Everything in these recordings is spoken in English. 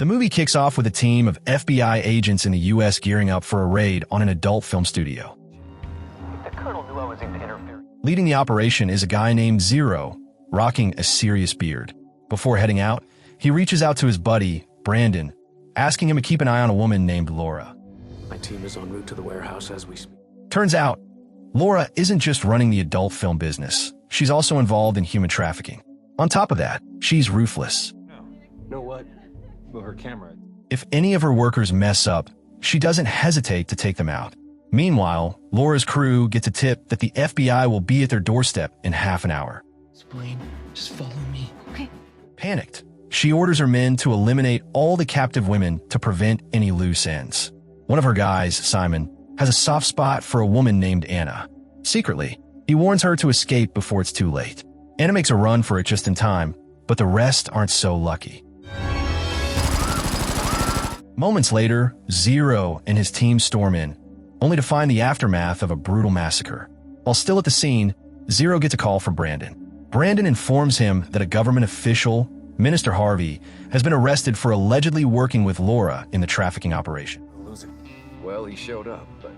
The movie kicks off with a team of FBI agents in the U.S. gearing up for a raid on an adult film studio. The colonel knew I was into interfering. Leading the operation is a guy named Zero, rocking a serious beard. Before heading out, he reaches out to his buddy, Brandon, asking him to keep an eye on a woman named Laura. My team is en route to the warehouse as we speak. Turns out, Laura isn't just running the adult film business. She's also involved in human trafficking. On top of that, she's ruthless. Know what? Well, her camera. If any of her workers mess up, she doesn't hesitate to take them out. Meanwhile, Laura's crew gets a tip that the FBI will be at their doorstep in half an hour. Explain. Just follow me. Okay. Panicked, she orders her men to eliminate all the captive women to prevent any loose ends. One of her guys, Simon, has a soft spot for a woman named Anna. Secretly, he warns her to escape before it's too late. Anna makes a run for it just in time, but the rest aren't so lucky. Moments later, Zero and his team storm in, only to find the aftermath of a brutal massacre. While still at the scene, Zero gets a call from Brandon. Brandon informs him that a government official, Minister Harvey, has been arrested for allegedly working with Laura in the trafficking operation. Well, he showed up, but...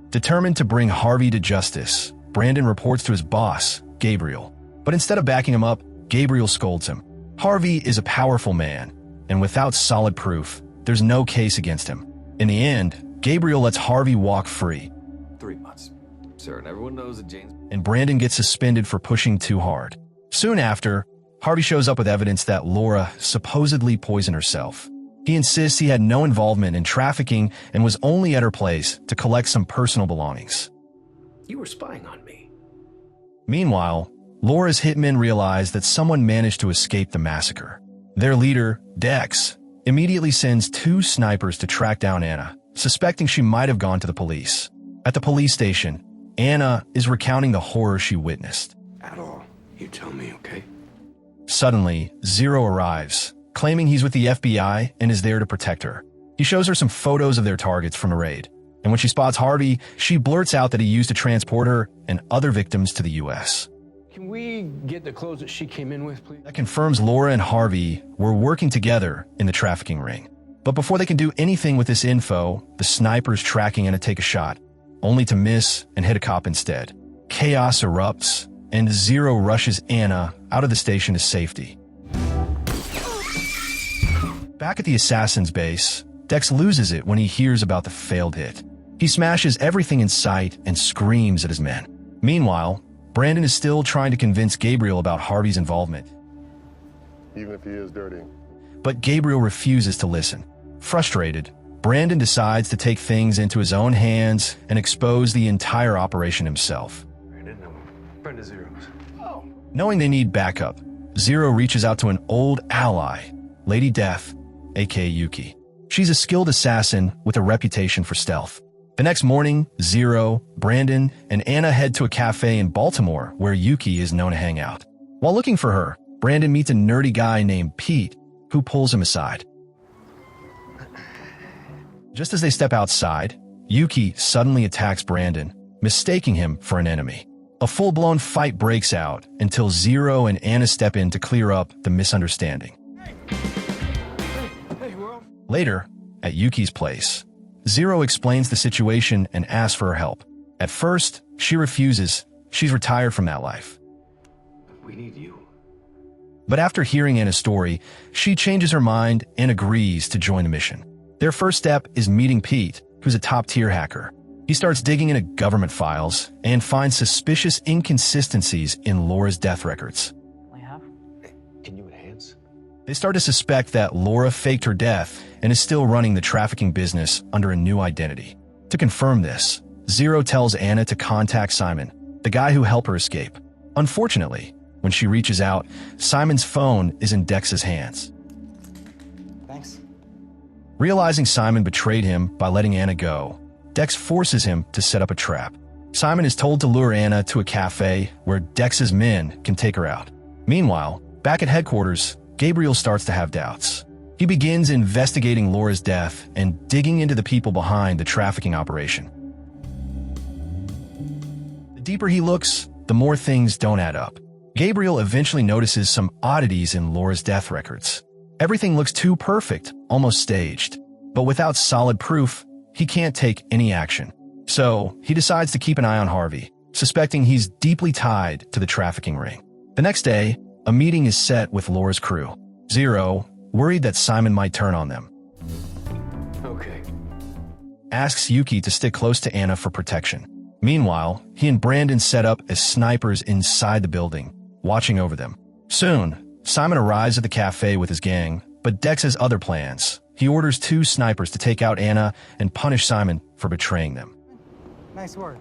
Determined to bring Harvey to justice, Brandon reports to his boss, Gabriel. But instead of backing him up, Gabriel scolds him. Harvey is a powerful man, and without solid proof, there's no case against him. In the end, Gabriel lets Harvey walk free. 3 months. Sir, and everyone knows that James... And Brandon gets suspended for pushing too hard. Soon after, Harvey shows up with evidence that Laura supposedly poisoned herself. He insists he had no involvement in trafficking and was only at her place to collect some personal belongings. You were spying on me. Meanwhile, Laura's hitmen realize that someone managed to escape the massacre. Their leader, Dex, immediately sends 2 snipers to track down Anna, suspecting she might have gone to the police. At the police station, Anna is recounting the horror she witnessed. At all. You tell me, okay? Suddenly, Zero arrives, claiming he's with the FBI and is there to protect her. He shows her some photos of their targets from a raid, and when she spots Harvey, she blurts out that he used to transport her and other victims to the U.S. Can we get the clothes that she came in with, please? That confirms Laura and Harvey were working together in the trafficking ring. But before they can do anything with this info, the snipers tracking Anna take a shot, only to miss and hit a cop instead. Chaos erupts, and Zero rushes Anna out of the station to safety. Back at the assassin's base, Dex loses it when he hears about the failed hit. He smashes everything in sight and screams at his men. Meanwhile, Brandon is still trying to convince Gabriel about Harvey's involvement. Even if he is dirty. But Gabriel refuses to listen. Frustrated, Brandon decides to take things into his own hands and expose the entire operation himself. Brandon, I'm friend of Zero's. Oh. Knowing they need backup, Zero reaches out to an old ally, Lady Death, aka Yuki. She's a skilled assassin with a reputation for stealth. The next morning, Zero, Brandon, and Anna head to a cafe in Baltimore where Yuki is known to hang out. While looking for her, Brandon meets a nerdy guy named Pete, who pulls him aside. Just as they step outside, Yuki suddenly attacks Brandon, mistaking him for an enemy. A full-blown fight breaks out until Zero and Anna step in to clear up the misunderstanding. Later, at Yuki's place, Zero explains the situation and asks for her help. At first, she refuses. She's retired from that life. We need you. But after hearing Anna's story, she changes her mind and agrees to join the mission. Their first step is meeting Pete, who's a top-tier hacker. He starts digging into government files and finds suspicious inconsistencies in Laura's death records. Can you enhance? They start to suspect that Laura faked her death and is still running the trafficking business under a new identity. To confirm this, Zero tells Anna to contact Simon, the guy who helped her escape. Unfortunately, when she reaches out, Simon's phone is in Dex's hands. Thanks. Realizing Simon betrayed him by letting Anna go, Dex forces him to set up a trap. Simon is told to lure Anna to a cafe where Dex's men can take her out. Meanwhile, back at headquarters, Gabriel starts to have doubts. He begins investigating Laura's death and digging into the people behind the trafficking operation. The deeper he looks, the more things don't add up. Gabriel eventually notices some oddities in Laura's death records. Everything looks too perfect, almost staged. But without solid proof, he can't take any action. So, he decides to keep an eye on Harvey, suspecting he's deeply tied to the trafficking ring. The next day, a meeting is set with Laura's crew. Zero, worried that Simon might turn on them, Okay. asks Yuki to stick close to Anna for protection. Meanwhile, he and Brandon set up as snipers inside the building, watching over them. Soon, Simon arrives at the cafe with his gang, but Dex has other plans. He orders 2 snipers to take out Anna and punish Simon for betraying them. Nice work.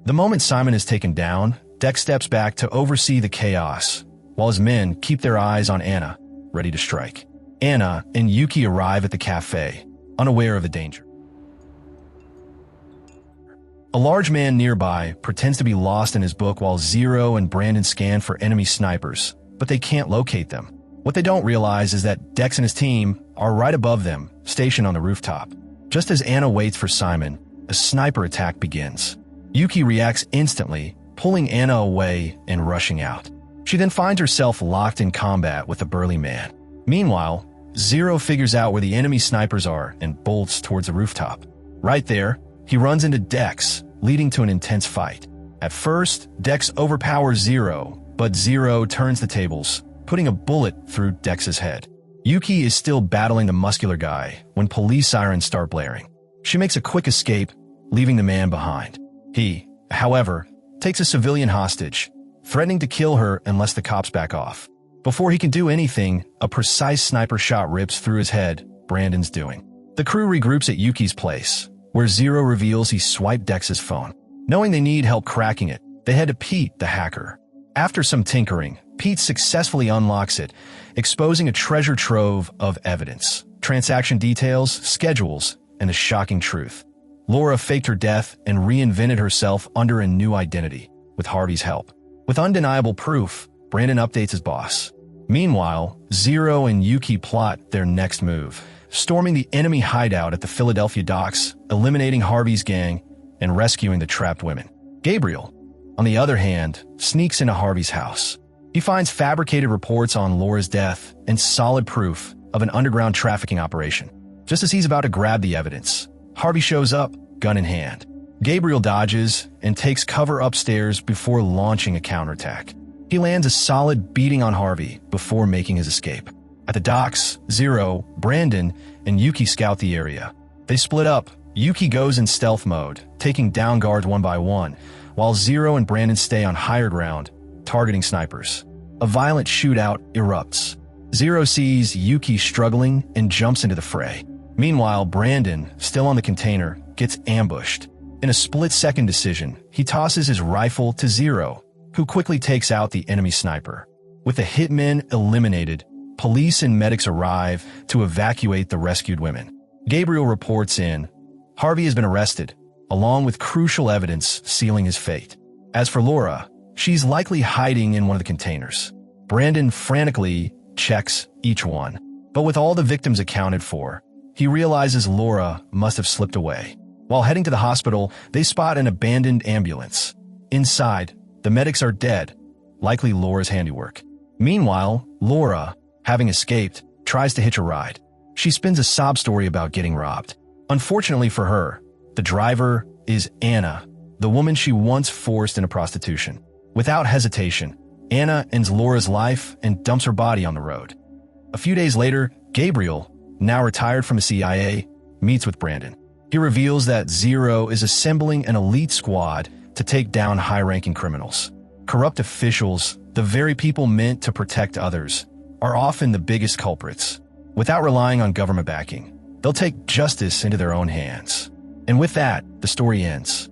The moment Simon is taken down, Dex steps back to oversee the chaos, while his men keep their eyes on Anna, ready to strike. Anna and Yuki arrive at the cafe, unaware of the danger. A large man nearby pretends to be lost in his book while Zero and Brandon scan for enemy snipers, but they can't locate them. What they don't realize is that Dex and his team are right above them, stationed on the rooftop. Just as Anna waits for Simon, a sniper attack begins. Yuki reacts instantly, pulling Anna away and rushing out. She then finds herself locked in combat with a burly man. Meanwhile, Zero figures out where the enemy snipers are and bolts towards the rooftop. Right there, he runs into Dex, leading to an intense fight. At first, Dex overpowers Zero, but Zero turns the tables, putting a bullet through Dex's head. Yuki is still battling the muscular guy when police sirens start blaring. She makes a quick escape, leaving the man behind. He, however, takes a civilian hostage, threatening to kill her unless the cops back off. Before he can do anything, a precise sniper shot rips through his head, Brandon's doing. The crew regroups at Yuki's place, where Zero reveals he swiped Dex's phone. Knowing they need help cracking it, they head to Pete, the hacker. After some tinkering, Pete successfully unlocks it, exposing a treasure trove of evidence, transaction details, schedules, and a shocking truth. Laura faked her death and reinvented herself under a new identity, with Harvey's help. With undeniable proof, Brandon updates his boss. Meanwhile, Zero and Yuki plot their next move, storming the enemy hideout at the Philadelphia docks, eliminating Harvey's gang, and rescuing the trapped women. Gabriel, on the other hand, sneaks into Harvey's house. He finds fabricated reports on Laura's death and solid proof of an underground trafficking operation. Just as he's about to grab the evidence, Harvey shows up, gun in hand. Gabriel dodges and takes cover upstairs before launching a counterattack. He lands a solid beating on Harvey before making his escape. At the docks, Zero, Brandon, and Yuki scout the area. They split up. Yuki goes in stealth mode, taking down guards one by one, while Zero and Brandon stay on higher ground, targeting snipers. A violent shootout erupts. Zero sees Yuki struggling and jumps into the fray. Meanwhile, Brandon, still on the container, gets ambushed. In a split-second decision, he tosses his rifle to Zero, who quickly takes out the enemy sniper. With the hitmen eliminated, police and medics arrive to evacuate the rescued women. Gabriel reports in. Harvey has been arrested, along with crucial evidence sealing his fate. As for Laura, she's likely hiding in one of the containers. Brandon frantically checks each one, but with all the victims accounted for, he realizes Laura must have slipped away. While heading to the hospital, they spot an abandoned ambulance. Inside, the medics are dead, likely Laura's handiwork. Meanwhile, Laura, having escaped, tries to hitch a ride. She spins a sob story about getting robbed. Unfortunately for her, the driver is Anna, the woman she once forced into prostitution. Without hesitation, Anna ends Laura's life and dumps her body on the road. A few days later, Gabriel, now retired from the CIA, meets with Brandon. He reveals that Zero is assembling an elite squad to take down high-ranking criminals. Corrupt officials, the very people meant to protect others, are often the biggest culprits. Without relying on government backing, they'll take justice into their own hands. And with that, the story ends.